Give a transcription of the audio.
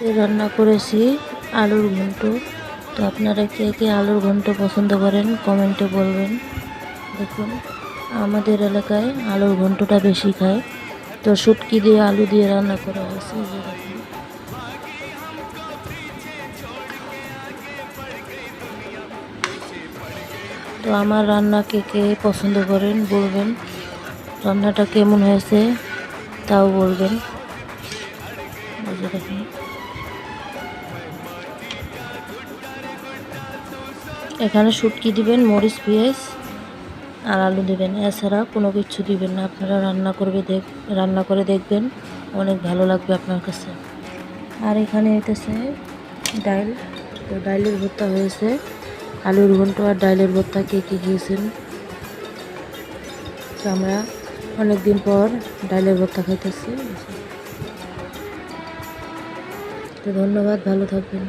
রান্না করেছি আলুর ঘন্ট। তো আপনারা কে কে আলুর ঘন্ট পছন্দ করেন কমেন্টে বলবেন। দেখুন আমাদের এলাকায় আলুর ঘন্টটা বেশি খায়। তো শুটকি দিয়ে আলু দিয়ে রান্না করা হয়েছে, এই যে দেখুন। তো আমার রান্না কে কে পছন্দ করেন বলবেন, রান্নাটা কেমন হয়েছে তাও বলবেন। এই যে দেখুন এখানে শুটকি দিবেন, মরিচ পেঁয়াজ আর আলু দেবেন, এছাড়া কোনো কিছু দিবেন না। আপনারা রান্না করে দেখবেন, অনেক ভালো লাগবে আপনার কাছে। আর এখানে হইতেছে ডাল। তো ডালের ভর্তা হয়েছে, আলুর ঘন্ট আর ডালের ভর্তা কে কে খেয়েছেন। তো আমরা অনেকদিন পর ডালের ভর্তা খাইতেছি। তো ধন্যবাদ, ভালো থাকবেন।